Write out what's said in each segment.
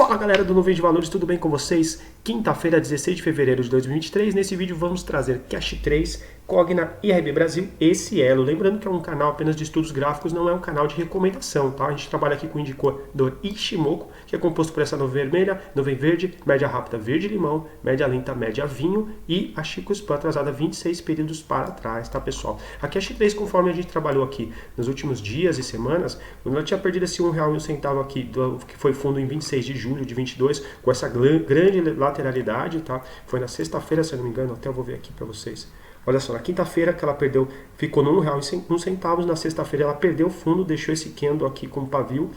Fala galera do Nuvem de Valores, tudo bem com vocês? Quinta-feira, 16 de fevereiro de 2023, nesse vídeo vamos trazer Cash 3, Cogna e RB Brasil e Cielo. Lembrando que é um canal apenas de estudos gráficos, não é um canal de recomendação, tá? A gente trabalha aqui com o indicador Ishimoku, que é composto por essa nuvem vermelha, nuvem verde, média rápida verde-limão, média lenta, média vinho e a Chico Span atrasada 26 períodos para trás, tá pessoal? A Cash 3, conforme a gente trabalhou aqui nos últimos dias e semanas, quando ela tinha perdido esse R$1,01 aqui, que foi fundo em 26 de julho de 22, com essa grande lateralidade, tá? Foi na sexta-feira, se eu não me engano, até eu vou ver aqui para vocês. Olha só, na quinta-feira que ela perdeu, ficou no R$1,01, na sexta-feira ela perdeu o fundo, deixou esse candle aqui como pavio,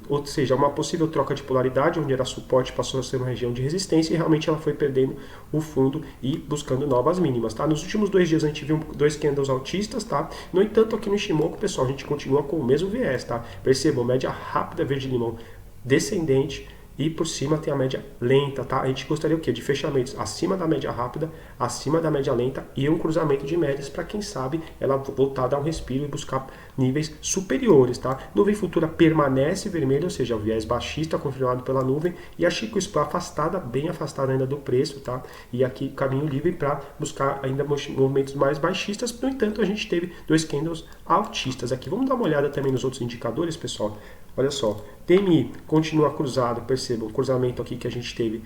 ou seja, uma possível troca de polaridade, onde era suporte passou a ser uma região de resistência e realmente ela foi perdendo o fundo e buscando novas mínimas, tá? Nos últimos 2 dias a gente viu 2 candles altistas, tá? No entanto, aqui no Ishimoku, pessoal, a gente continua com o mesmo viés, tá? Percebam, média rápida verde-limão descendente, e por cima tem a média lenta, tá? A gente gostaria o quê? De fechamentos acima da média rápida, acima da média lenta e um cruzamento de médias para quem sabe ela voltar a dar um respiro e buscar níveis superiores, tá? Nuvem futura permanece vermelha, ou seja, o viés baixista confirmado pela nuvem e a Chico Span afastada, bem afastada ainda do preço, tá? E aqui caminho livre para buscar ainda movimentos mais baixistas. No entanto, a gente teve 2 candles altistas aqui. Vamos dar uma olhada também nos outros indicadores, pessoal. Olha só, TMI continua cruzado, percebam, o cruzamento aqui que a gente teve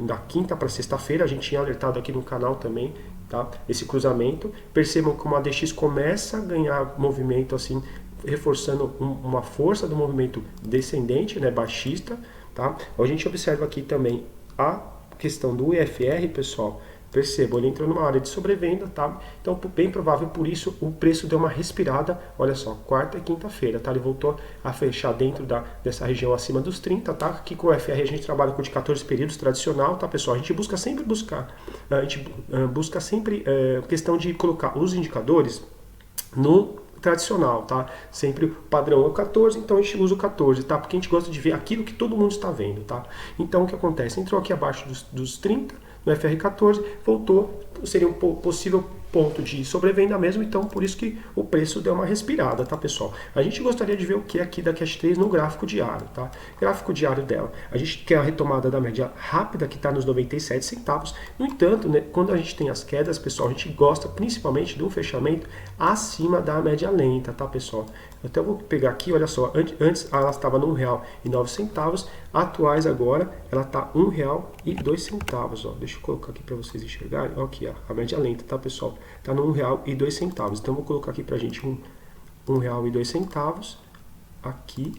da quinta para sexta-feira, a gente tinha alertado aqui no canal também, tá? Esse cruzamento, percebam como a DX começa a ganhar movimento assim, reforçando uma força do movimento descendente, né, baixista, tá? A gente observa aqui também a questão do IFR, pessoal. Percebam, ele entrou numa área de sobrevenda, tá? Então, bem provável, por isso, o preço deu uma respirada, olha só, quarta e quinta-feira, tá? Ele voltou a fechar dentro dessa região acima dos 30, tá? Aqui com o FR a gente trabalha com de 14 períodos tradicional, tá, pessoal? A gente busca sempre questão de colocar os indicadores no tradicional, tá? Sempre o padrão é o 14, então a gente usa o 14, tá? Porque a gente gosta de ver aquilo que todo mundo está vendo, tá? Então, o que acontece? Entrou aqui abaixo dos 30, no FR14, voltou, seria um possível ponto de sobrevenda mesmo, então por isso que o preço deu uma respirada, tá, pessoal? A gente gostaria de ver o que aqui da Cash 3 no gráfico diário, tá? Gráfico diário dela. A gente quer a retomada da média rápida, que está nos 97 centavos. No entanto, né, quando a gente tem as quedas, pessoal, a gente gosta principalmente de um fechamento acima da média lenta, tá, pessoal? Até vou pegar aqui, olha só, antes ela estava no R$1,09, atuais agora ela está R$1,02, ó. Deixa eu colocar aqui para vocês enxergarem, ó, aqui, ó, a média lenta, tá, pessoal? Está no R$1,02, então vou colocar aqui para a gente R$1,02 aqui.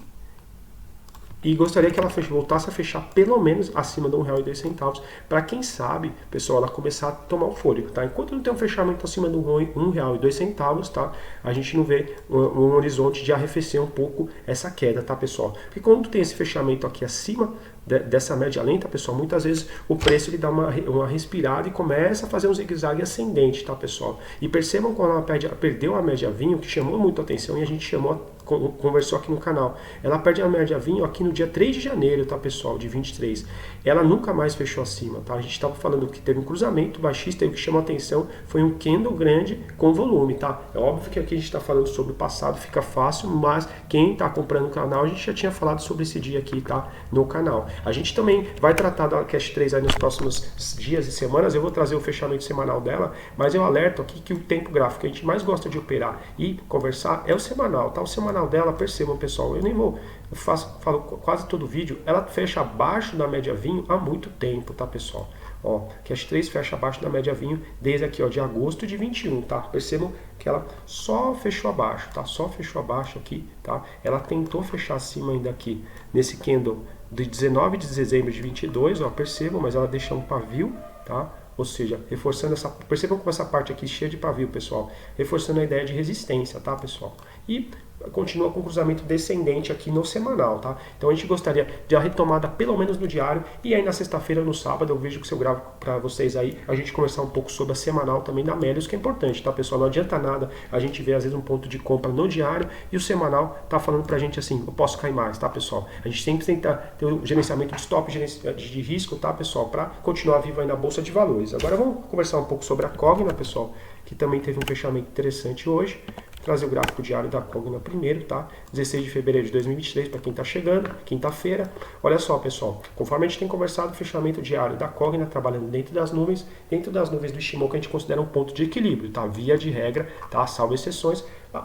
E gostaria que ela voltasse a fechar pelo menos acima de R$1,02, para quem sabe, pessoal, ela começar a tomar o fôlego, tá? Enquanto não tem um fechamento acima de R$1,02, tá? A gente não vê um horizonte de arrefecer um pouco essa queda, tá, pessoal? Porque quando tem esse fechamento aqui acima dessa média lenta, pessoal, muitas vezes o preço ele dá uma respirada e começa a fazer um zigue-zague ascendente, tá, pessoal? E percebam quando ela perdeu a média vinho, que chamou muito a atenção e a gente conversou aqui no canal. Ela perde a média vinho aqui no dia 3 de janeiro, tá, pessoal, de 23. Ela nunca mais fechou acima, tá? A gente estava falando que teve um cruzamento baixista e o que chamou a atenção foi um candle grande com volume, tá? É óbvio que aqui a gente está falando sobre o passado, fica fácil, mas quem está comprando o canal, a gente já tinha falado sobre esse dia aqui, tá? No canal. A gente também vai tratar da Cash 3 aí nos próximos dias e semanas, eu vou trazer o fechamento semanal dela, mas eu alerto aqui que o tempo gráfico que a gente mais gosta de operar e conversar é o semanal, tá? O semanal dela, percebam, pessoal, eu nem vou, falo quase todo vídeo, ela fecha abaixo da média vinho há muito tempo, tá, pessoal? Ó, Cash 3 fecha abaixo da média vinho desde aqui, ó, de agosto de 21, tá? Percebam que ela só fechou abaixo, tá? Só fechou abaixo aqui, tá? Ela tentou fechar acima ainda aqui, nesse candle de 19 de dezembro de 22, ó, percebam, mas ela deixa um pavio, tá? Ou seja, reforçando essa... Percebam como essa parte aqui cheia de pavio, pessoal. Reforçando a ideia de resistência, tá, pessoal? E continua com cruzamento descendente aqui no semanal, tá? Então a gente gostaria de a retomada pelo menos no diário e aí na sexta-feira, no sábado, eu vejo que se eu gravo para vocês aí, a gente conversar um pouco sobre a semanal também da Melius, que é importante, tá, pessoal? Não adianta nada a gente ver às vezes um ponto de compra no diário e o semanal tá falando pra gente assim, eu posso cair mais, tá, pessoal? A gente sempre tenta ter o gerenciamento de stop, de risco, tá, pessoal? Para continuar vivo aí na Bolsa de Valores. Agora vamos conversar um pouco sobre a Cogna, pessoal, que também teve um fechamento interessante hoje. trazer o gráfico diário da Cogna primeiro, tá? 16 de fevereiro de 2023, para quem está chegando, quinta-feira. Olha só, pessoal, conforme a gente tem conversado, o fechamento diário da Cogna trabalhando dentro das nuvens do Ishimoku a gente considera um ponto de equilíbrio, tá? Via de regra, tá? Salvo exceções,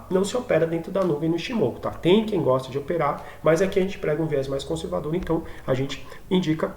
não se opera dentro da nuvem no Ishimoku, tá? Tem quem gosta de operar, mas aqui a gente prega um viés mais conservador, então a gente indica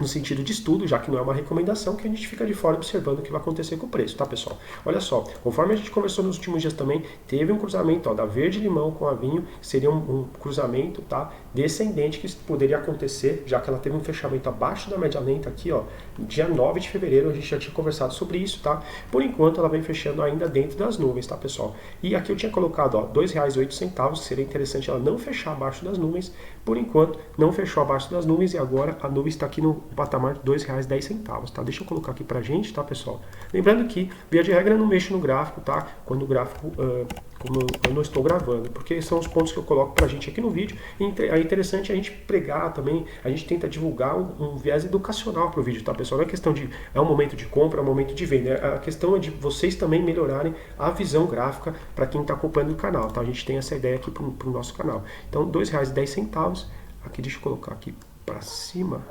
no sentido de estudo, já que não é uma recomendação, que a gente fica de fora observando o que vai acontecer com o preço, tá, pessoal? Olha só, conforme a gente conversou nos últimos dias também, teve um cruzamento, ó, da verde-limão com a vinho, seria um cruzamento, tá, descendente que poderia acontecer, já que ela teve um fechamento abaixo da média lenta aqui, ó, dia 9 de fevereiro, a gente já tinha conversado sobre isso, tá? Por enquanto, ela vem fechando ainda dentro das nuvens, tá, pessoal? E aqui eu tinha colocado, ó, R$ 2,08, seria interessante ela não fechar abaixo das nuvens, por enquanto, não fechou abaixo das nuvens e agora a nuvem está aqui no patamar de R$ 2,10, tá? Deixa eu colocar aqui pra gente, tá, pessoal? Lembrando que, via de regra, eu não mexo no gráfico, tá? Quando o gráfico, como eu não estou gravando, porque são os pontos que eu coloco pra gente aqui no vídeo. E é interessante a gente pregar também, a gente tenta divulgar um viés educacional pro vídeo, tá, pessoal? Não é questão de, é um momento de compra, é um momento de venda. A questão é de vocês também melhorarem a visão gráfica para quem está acompanhando o canal, tá? A gente tem essa ideia aqui pro nosso canal. Então, R$ 2,10, aqui deixa eu colocar aqui para cima,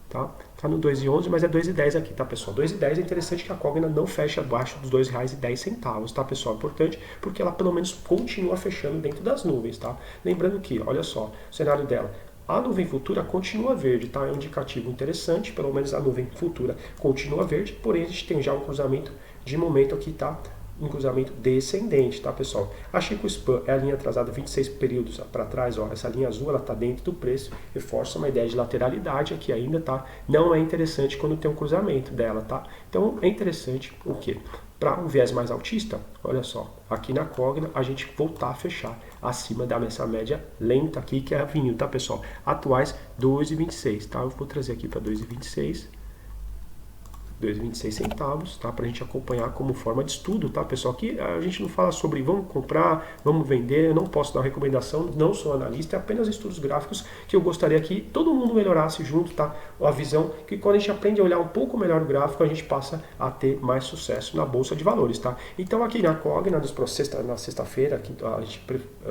tá? Tá no 2,11, mas é 2,10 aqui, tá, pessoal? 2,10 é interessante que a Cogna não feche abaixo dos R$ 2,10, tá, pessoal? Importante porque ela pelo menos continua fechando dentro das nuvens, tá? Lembrando que, olha só, o cenário dela, a nuvem futura continua verde, tá? É um indicativo interessante, pelo menos a nuvem futura continua verde, porém a gente tem já um cruzamento de momento aqui, tá? Um cruzamento descendente, tá, pessoal? Achei que o SPAN é a linha atrasada 26 períodos para trás, ó, essa linha azul, ela tá dentro do preço, reforça uma ideia de lateralidade aqui ainda, tá? Não é interessante quando tem um cruzamento dela, tá? Então, é interessante o quê? Para um viés mais altista, olha só, aqui na Cogna a gente voltar a fechar acima dessa média lenta aqui, que é a vinho, tá, pessoal? Atuais 2,26, tá? Eu vou trazer aqui para 2,26. 2,26 centavos, tá? Para a gente acompanhar como forma de estudo, tá, pessoal? Aqui a gente não fala sobre vamos comprar, vamos vender, eu não posso dar recomendação, não sou analista, é apenas estudos gráficos que eu gostaria que todo mundo melhorasse junto, tá? A visão que quando a gente aprende a olhar um pouco melhor o gráfico, a gente passa a ter mais sucesso na bolsa de valores, tá? Então aqui na Cogna, na sexta-feira,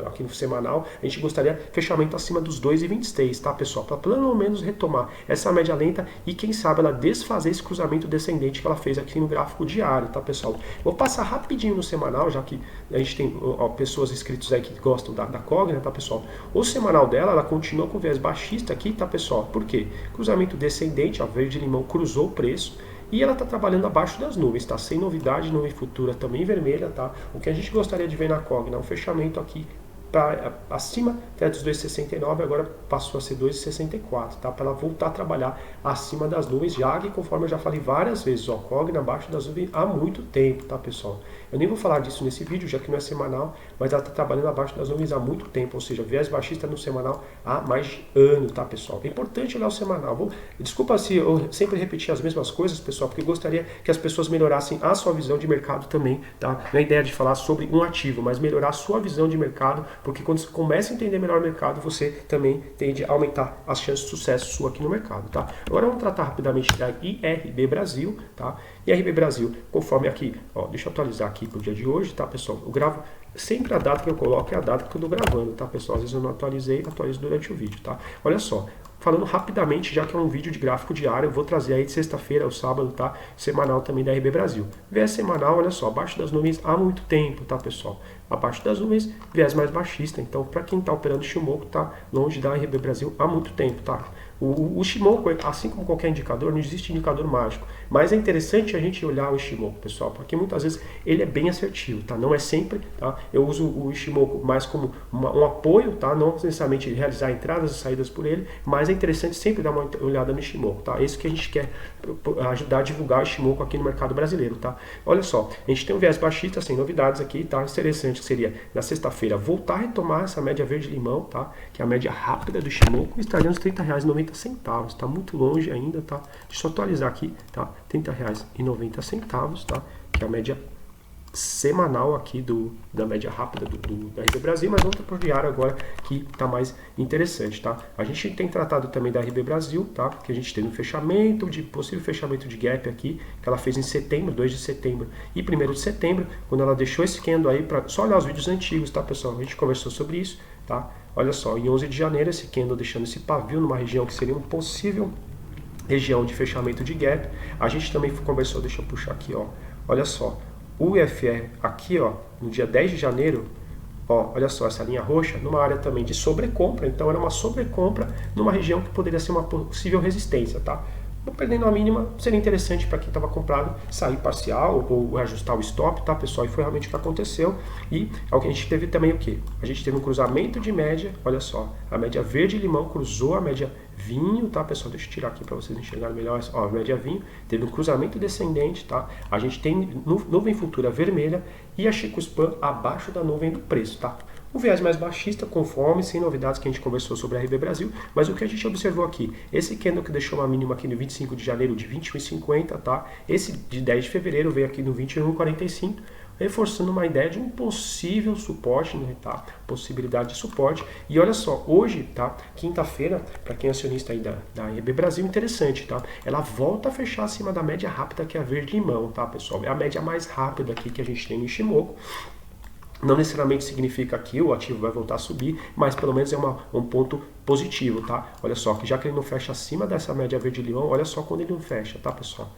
aqui no semanal, a gente gostaria fechamento acima dos 2,26, tá, pessoal? Para pelo menos retomar essa média lenta e quem sabe ela desfazer esse cruzamento descendente que ela fez aqui no gráfico diário, tá, pessoal? Vou passar rapidinho no semanal, já que a gente tem pessoas inscritos aí que gostam da Cogna, tá, pessoal? O semanal dela, ela continua com viés baixista aqui, tá, pessoal? Por quê? Cruzamento descendente, ó, verde-limão cruzou o preço, e ela está trabalhando abaixo das nuvens, tá? Sem novidade, nuvem futura também vermelha, tá? O que a gente gostaria de ver na Cogna é um fechamento aqui acima até dos 2,69, agora passou a ser 2,64, tá? Para ela voltar a trabalhar acima das nuvens, já que, conforme eu já falei várias vezes, ó, Cogna abaixo das nuvens há muito tempo, tá, pessoal? Eu nem vou falar disso nesse vídeo, já que não é semanal, mas ela está trabalhando abaixo das nuvens há muito tempo, ou seja, viés baixista no semanal há mais de ano, tá, pessoal? É importante olhar o semanal. Desculpa se eu sempre repetir as mesmas coisas, pessoal, porque eu gostaria que as pessoas melhorassem a sua visão de mercado também, tá? Não é a ideia de falar sobre um ativo, mas melhorar a sua visão de mercado, porque quando você começa a entender melhor o mercado, você também tende a aumentar as chances de sucesso sua aqui no mercado, tá? Agora vamos tratar rapidamente da IRB Brasil, tá? IRB Brasil, conforme aqui, ó, deixa eu atualizar aqui pro dia de hoje, tá, pessoal? Eu gravo sempre a data que eu coloco é a data que eu tô gravando, tá, pessoal? Às vezes eu não atualizei, atualizo durante o vídeo, tá? Olha só, falando rapidamente, já que é um vídeo de gráfico diário, eu vou trazer aí de sexta-feira ao sábado, tá? Semanal também da RB Brasil. Viés semanal, olha só, abaixo das nuvens há muito tempo, tá, pessoal? Abaixo das nuvens, viés mais baixista. Então, para quem tá operando Ishimoku, tá longe da RB Brasil há muito tempo, tá? O Ishimoku, assim como qualquer indicador, não existe indicador mágico. Mas é interessante a gente olhar o Ishimoku, pessoal, porque muitas vezes ele é bem assertivo, tá? Não é sempre, tá? Eu uso o Ishimoku mais como um apoio, tá? Não necessariamente realizar entradas e saídas por ele, mas é interessante sempre dar uma olhada no Ishimoku, tá? É isso que a gente quer ajudar a divulgar o Ishimoku aqui no mercado brasileiro, tá? Olha só, a gente tem um viés baixista, sem novidades aqui, tá? Interessante que seria, na sexta-feira, voltar a retomar essa média verde-limão, tá? Que é a média rápida do Ishimoku, estaria nos R$30,90, tá? Muito longe ainda, tá? Deixa eu atualizar aqui, tá? R$30,90, tá? Que é a média semanal aqui da média rápida da RB Brasil, mas vamos para o diário agora que está mais interessante, tá? A gente tem tratado também da RB Brasil, tá? Que a gente teve um fechamento, possível fechamento de gap aqui, que ela fez em setembro, 2 de setembro e 1º de setembro, quando ela deixou esse candle aí, para só olhar os vídeos antigos, tá, pessoal? A gente conversou sobre isso, tá? Olha só, em 11 de janeiro, esse candle deixando esse pavio numa região que seria um possível região de fechamento de gap. A gente também conversou, deixa eu puxar aqui, ó. Olha só, o IFR aqui, ó, no dia 10 de janeiro, ó, olha só, essa linha roxa, numa área também de sobrecompra, então era uma sobrecompra numa região que poderia ser uma possível resistência, tá? Perdendo a mínima, seria interessante para quem estava comprado sair parcial ou ajustar o stop, tá, pessoal? E foi realmente o que aconteceu. E a gente teve também o quê? A gente teve um cruzamento de média, olha só, a média verde-limão cruzou a média vinho, tá, pessoal? Deixa eu tirar aqui para vocês enxergarem melhor. Ó, a média vinho teve um cruzamento descendente, tá? A gente tem nuvem futura vermelha e a Chico Span abaixo da nuvem do preço, tá? Um viés mais baixista, conforme, sem novidades que a gente conversou sobre a RB Brasil, mas o que a gente observou aqui, esse candle que deixou uma mínima aqui no 25 de janeiro de 21,50, tá? Esse de 10 de fevereiro veio aqui no 21,45, reforçando uma ideia de um possível suporte, né, tá? Possibilidade de suporte. E olha só, hoje, tá? Quinta-feira, para quem é acionista aí da RB Brasil, interessante, tá? Ela volta a fechar acima da média rápida, que é a verde-limão, tá, pessoal? É a média mais rápida aqui que a gente tem no Ishimoku. Não necessariamente significa que o ativo vai voltar a subir, mas pelo menos é um ponto positivo, tá? Olha só, que já que ele não fecha acima dessa média verde-limão, olha só quando ele não fecha, tá, pessoal?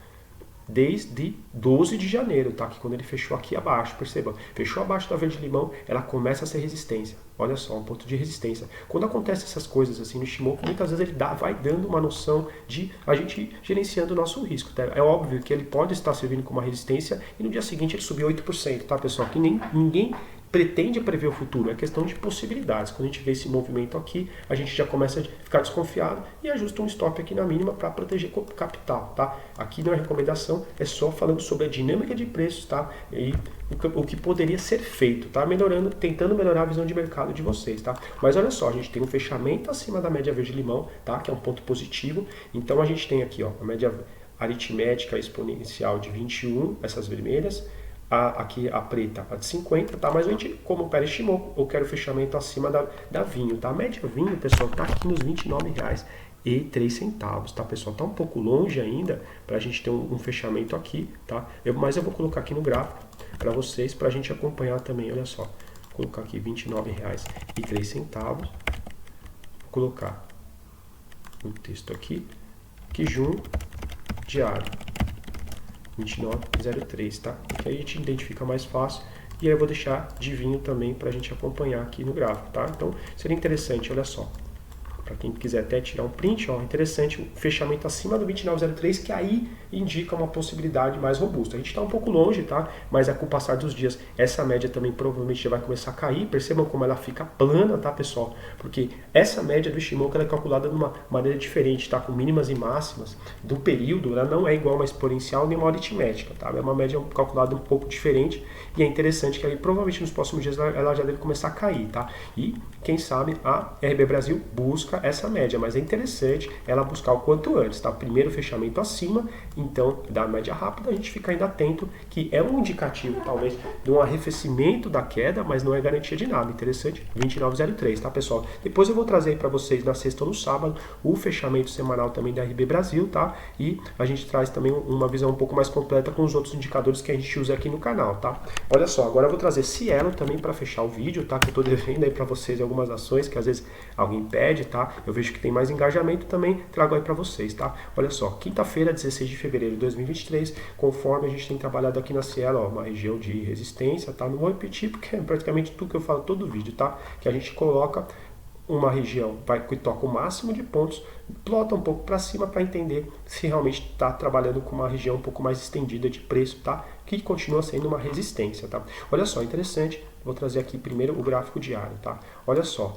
Desde 12 de janeiro, tá? Que quando ele fechou aqui abaixo, perceba, fechou abaixo da verde-limão, ela começa a ser resistência. Olha só, um ponto de resistência. Quando acontecem essas coisas assim no Ishimoku, muitas vezes ele vai dando uma noção de a gente gerenciando o nosso risco, tá? É óbvio que ele pode estar servindo como uma resistência e no dia seguinte ele subiu 8%, tá, pessoal? Que ninguém pretende prever o futuro, é questão de possibilidades. Quando a gente vê esse movimento aqui, a gente já começa a ficar desconfiado e ajusta um stop aqui na mínima para proteger o capital, tá? Aqui não é recomendação, é só falando sobre a dinâmica de preços, tá? E o que poderia ser feito, tá? Melhorando, tentando melhorar a visão de mercado de vocês, tá? Mas olha só, a gente tem um fechamento acima da média verde-limão, tá? Que é um ponto positivo. Então a gente tem aqui, ó, a média aritmética exponencial de 21, essas vermelhas. Aqui a preta, a de 50, tá? Mas a gente, como opera Ishimoku, eu quero fechamento acima da vinho, tá? A média vinho, pessoal, tá aqui nos R$29,03, tá, pessoal? Tá um pouco longe ainda pra gente ter um fechamento aqui, tá? Mas eu vou colocar aqui no gráfico para vocês, pra gente acompanhar também, olha só. Vou colocar aqui R$29,03, vou colocar um texto aqui, que junho diário. 29,03, tá? Que aí a gente identifica mais fácil. E aí eu vou deixar de vinho também para a gente acompanhar aqui no gráfico, tá? Então seria interessante, olha só. Para quem quiser até tirar um print, ó, interessante, o fechamento acima do 29,03, que aí indica uma possibilidade mais robusta. A gente está um pouco longe, tá? Mas com o passar dos dias, essa média também provavelmente já vai começar a cair. Percebam como ela fica plana, tá, pessoal? Porque essa média do Ishimoku ela é calculada de uma maneira diferente, tá? Com mínimas e máximas do período, ela não é igual uma exponencial nem uma aritmética, tá? É uma média calculada um pouco diferente e é interessante que aí provavelmente nos próximos dias ela já deve começar a cair, tá? E quem sabe a RB Brasil busca essa média, mas é interessante ela buscar o quanto antes, tá? Primeiro fechamento acima, então da média rápida a gente fica ainda atento, que é um indicativo talvez de um arrefecimento da queda, mas não é garantia de nada. Interessante, 29,03, tá, pessoal? Depois eu vou trazer para vocês na sexta ou no sábado o fechamento semanal também da RB Brasil, tá? E a gente traz também uma visão um pouco mais completa com os outros indicadores que a gente usa aqui no canal, tá? Olha só, agora eu vou trazer Cielo também para fechar o vídeo, tá? Que eu tô devendo aí para vocês algumas ações que às vezes alguém pede, tá? Eu vejo que tem mais engajamento também, trago aí para vocês, tá? Olha só, quinta-feira, 16 de fevereiro de 2023, conforme a gente tem trabalhado aqui na Cielo, ó, uma região de resistência, tá? Não vou repetir porque é praticamente tudo que eu falo todo vídeo, tá? Que a gente coloca uma região que toca o máximo de pontos, plota um pouco para cima para entender se realmente está trabalhando com uma região um pouco mais estendida de preço, tá? Que continua sendo uma resistência, tá? Olha só, interessante, vou trazer aqui primeiro o gráfico diário, tá? Olha só,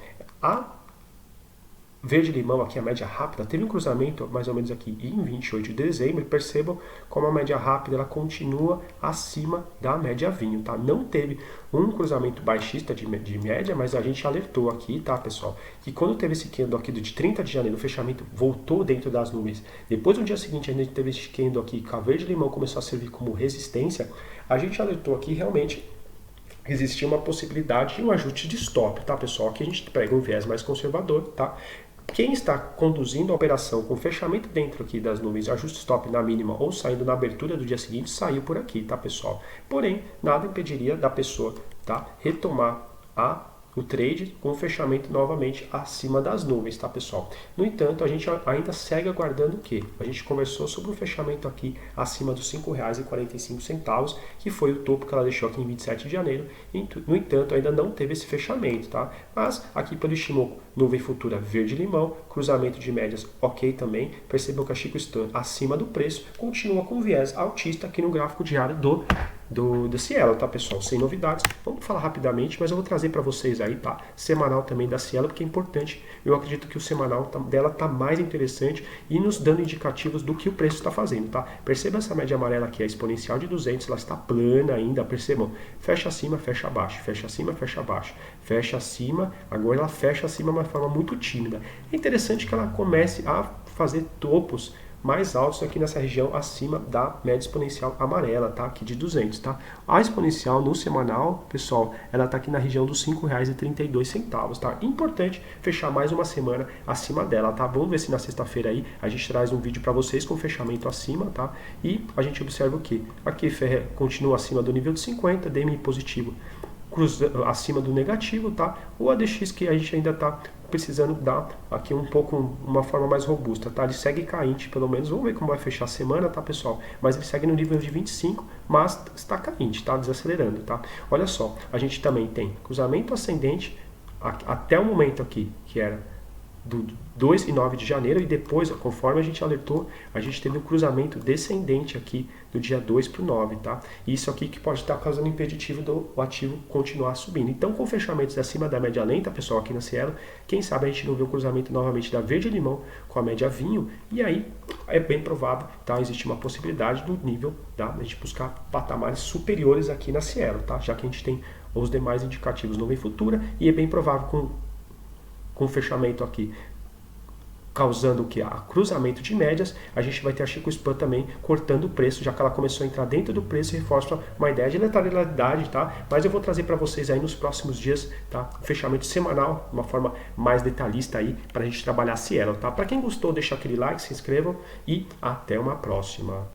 verde-limão aqui, a média rápida, teve um cruzamento mais ou menos aqui em 28 de dezembro, e percebam como a média rápida ela continua acima da média vinho, tá? Não teve um cruzamento baixista de média, mas a gente alertou aqui, tá, pessoal, que quando teve esse candle aqui de 30 de janeiro, o fechamento voltou dentro das nuvens, depois no dia seguinte a gente teve esse candle aqui, que a verde-limão começou a servir como resistência, a gente alertou aqui realmente existia uma possibilidade de um ajuste de stop, tá, pessoal? Aqui a gente pega um viés mais conservador, tá? Quem está conduzindo a operação com fechamento dentro aqui das nuvens, ajuste stop na mínima ou saindo na abertura do dia seguinte, saiu por aqui, tá, pessoal? Porém, nada impediria da pessoa, tá, retomar o trade com o fechamento novamente acima das nuvens, tá, pessoal? No entanto, a gente ainda segue aguardando o quê? A gente conversou sobre o fechamento aqui acima dos R$ 5,45, que foi o topo que ela deixou aqui em 27 de janeiro. No entanto, ainda não teve esse fechamento, tá? Mas aqui pelo Ishimoku, nuvem futura verde-limão, cruzamento de médias ok também. Percebam que a Chico Stan acima do preço, continua com viés altista aqui no gráfico diário do Cielo, tá, pessoal? Sem novidades. Vamos falar rapidamente, mas eu vou trazer para vocês aí, tá? Semanal também da Cielo, porque é importante. Eu acredito que o semanal dela tá mais interessante e nos dando indicativos do que o preço está fazendo, tá? Perceba essa média amarela aqui, a exponencial de 200, ela está plana ainda, percebam? Fecha acima, fecha abaixo, fecha acima, fecha abaixo, fecha acima, agora ela fecha acima de uma forma muito tímida. É interessante que ela comece a fazer topos mais altos aqui nessa região acima da média exponencial amarela, tá? Aqui de 200, tá? A exponencial no semanal, pessoal, ela tá aqui na região dos R$ 5,32, tá? Importante fechar mais uma semana acima dela, tá? Vamos ver se na sexta-feira aí a gente traz um vídeo para vocês com fechamento acima, tá? E a gente observa o que? Aqui Ferre continua acima do nível de 50, DMI positivo acima do negativo, tá? O ADX que a gente ainda tá precisando dar aqui um pouco, uma forma mais robusta, tá? Ele segue cainte, pelo menos, vamos ver como vai fechar a semana, tá, pessoal? Mas ele segue no nível de 25, mas está cainte, tá? Desacelerando, tá? Olha só, a gente também tem cruzamento ascendente até o momento aqui, que era do 2 e 9 de janeiro, e depois, conforme a gente alertou, a gente teve um cruzamento descendente aqui do dia 2 para o 9, tá? Isso aqui que pode estar causando impeditivo do ativo continuar subindo. Então, com fechamentos acima da média lenta, pessoal, aqui na Cielo, quem sabe a gente não vê o cruzamento novamente da verde-limão com a média vinho, e aí é bem provável, tá? Existe uma possibilidade do nível, tá? A gente buscar patamares superiores aqui na Cielo, tá? Já que a gente tem os demais indicativos nuvem futura, e é bem provável com fechamento aqui causando o que? A cruzamento de médias, a gente vai ter a Chico Span também cortando o preço, já que ela começou a entrar dentro do preço e reforça uma ideia de lateralidade, tá? Mas eu vou trazer para vocês aí nos próximos dias, tá? Um fechamento semanal, uma forma mais detalhista aí, para a gente trabalhar a Cielo, tá? Para quem gostou, deixa aquele like, se inscrevam e até uma próxima.